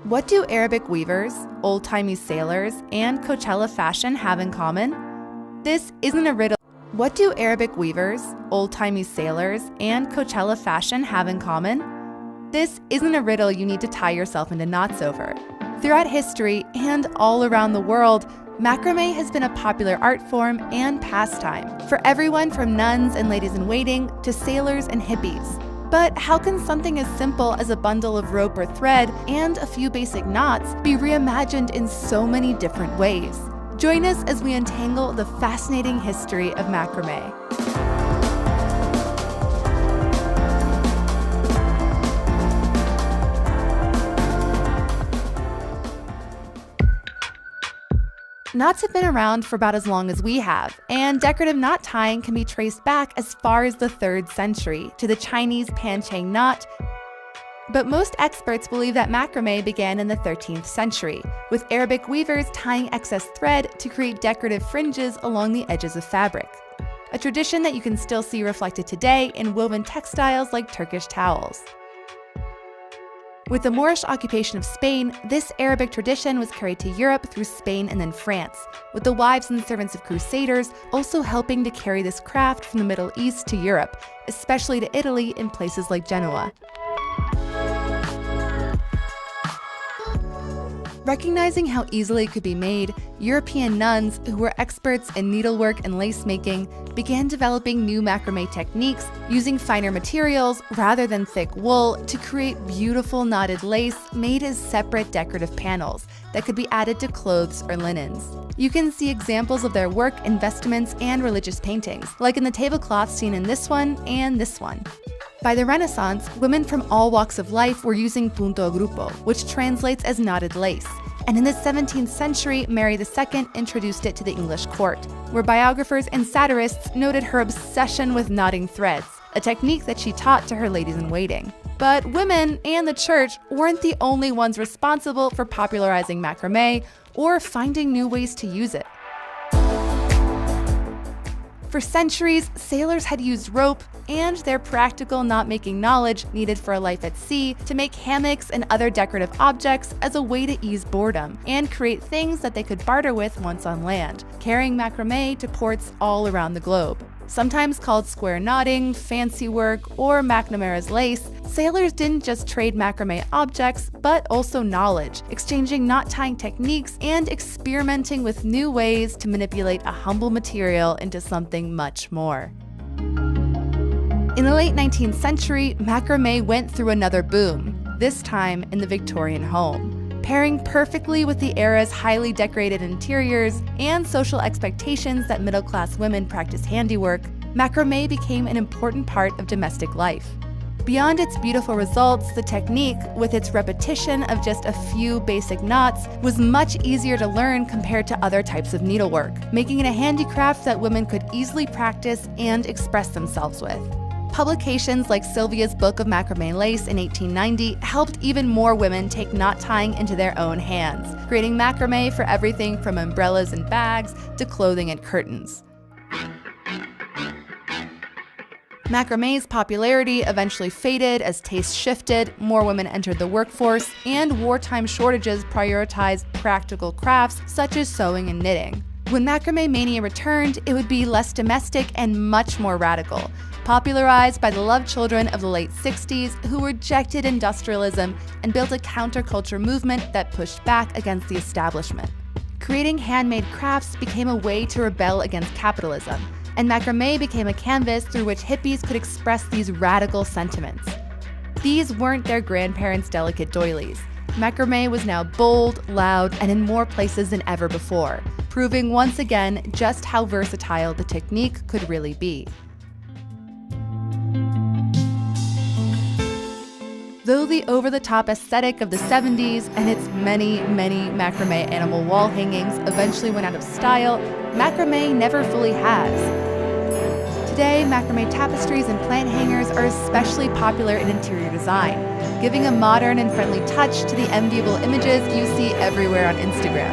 What do Arabic weavers, old-timey sailors, and Coachella fashion have in common? This isn't a riddle. What do Arabic weavers, old-timey sailors, and Coachella fashion have in common? This isn't a riddle you need to tie yourself into knots over. Throughout history and all around the world, macrame has been a popular art form and pastime for everyone from nuns and ladies-in-waiting to sailors and hippies. But how can something as simple as a bundle of rope or thread and a few basic knots be reimagined in so many different ways? Join us as we untangle the fascinating history of macrame. Knots have been around for about as long as we have, and decorative knot tying can be traced back as far as the 3rd century to the Chinese panchang knot. But most experts believe that macrame began in the 13th century, with Arabic weavers tying excess thread to create decorative fringes along the edges of fabric. A tradition that you can still see reflected today in woven textiles like Turkish towels. With the Moorish occupation of Spain, this Arabic tradition was carried to Europe through Spain and then France, with the wives and servants of crusaders also helping to carry this craft from the Middle East to Europe, especially to Italy in places like Genoa. Recognizing how easily it could be made, European nuns, who were experts in needlework and lace making, began developing new macrame techniques using finer materials rather than thick wool to create beautiful knotted lace made as separate decorative panels that could be added to clothes or linens. You can see examples of their work in vestments and religious paintings, like in the tablecloth seen in this one and this one. By the Renaissance, women from all walks of life were using punto gruppo, which translates as knotted lace. And in the 17th century, Mary II introduced it to the English court, where biographers and satirists noted her obsession with knotting threads, a technique that she taught to her ladies-in-waiting. But women and the church weren't the only ones responsible for popularizing macrame or finding new ways to use it. For centuries, sailors had used rope and their practical knot-making knowledge needed for a life at sea to make hammocks and other decorative objects as a way to ease boredom and create things that they could barter with once on land, carrying macrame to ports all around the globe. Sometimes called square knotting, fancy work, or McNamara's lace, sailors didn't just trade macrame objects, but also knowledge, exchanging knot-tying techniques and experimenting with new ways to manipulate a humble material into something much more. In the late 19th century, macrame went through another boom, this time in the Victorian home. Pairing perfectly with the era's highly decorated interiors and social expectations that middle-class women practice handiwork, macrame became an important part of domestic life. Beyond its beautiful results, the technique, with its repetition of just a few basic knots, was much easier to learn compared to other types of needlework, making it a handicraft that women could easily practice and express themselves with. Publications like Sylvia's Book of Macrame Lace in 1890 helped even more women take knot tying into their own hands, creating macrame for everything from umbrellas and bags to clothing and curtains. Macrame's popularity eventually faded as tastes shifted, more women entered the workforce, and wartime shortages prioritized practical crafts such as sewing and knitting. When macrame mania returned, it would be less domestic and much more radical, popularized by the love children of the late 60s who rejected industrialism and built a counterculture movement that pushed back against the establishment. Creating handmade crafts became a way to rebel against capitalism, and macrame became a canvas through which hippies could express these radical sentiments. These weren't their grandparents' delicate doilies. Macrame was now bold, loud, and in more places than ever before, proving once again just how versatile the technique could really be. Though the over-the-top aesthetic of the 70s and its many macrame animal wall hangings eventually went out of style, macrame never fully has. Today, macrame tapestries and plant hangers are especially popular in interior design, giving a modern and friendly touch to the enviable images you see everywhere on Instagram.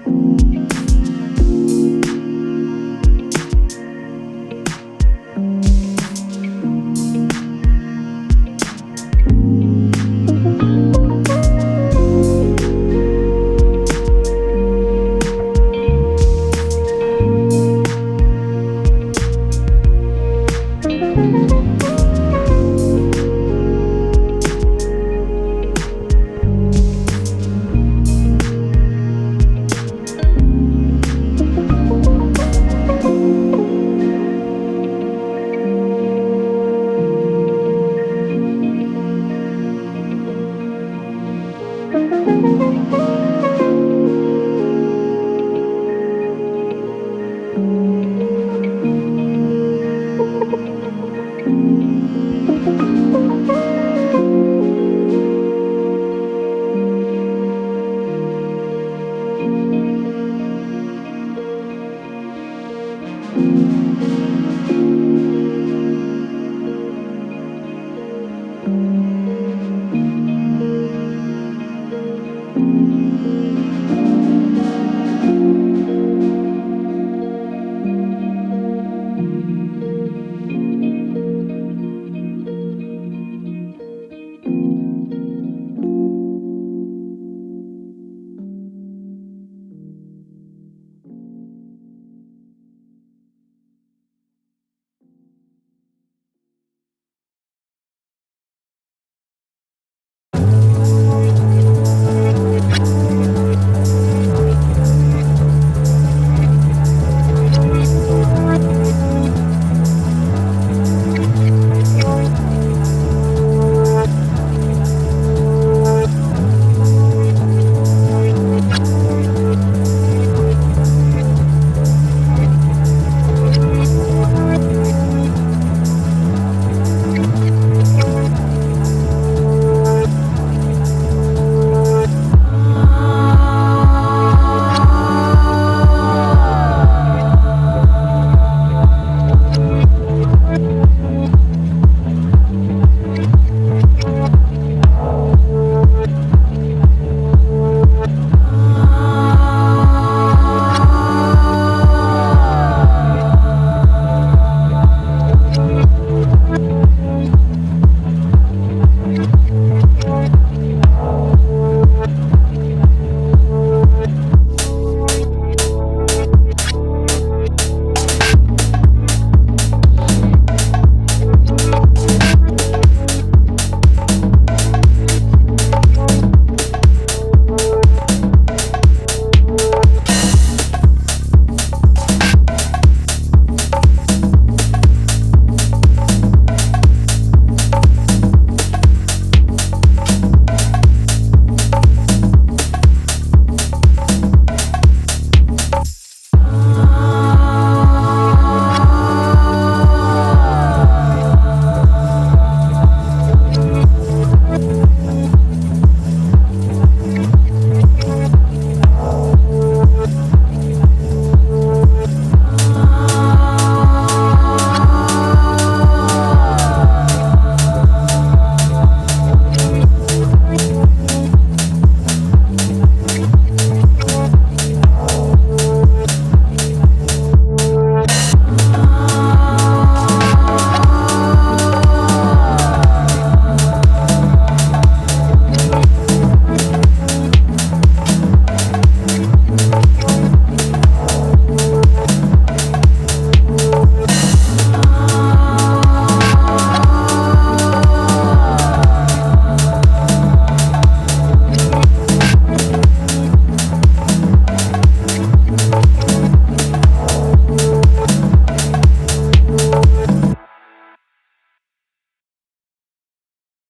you.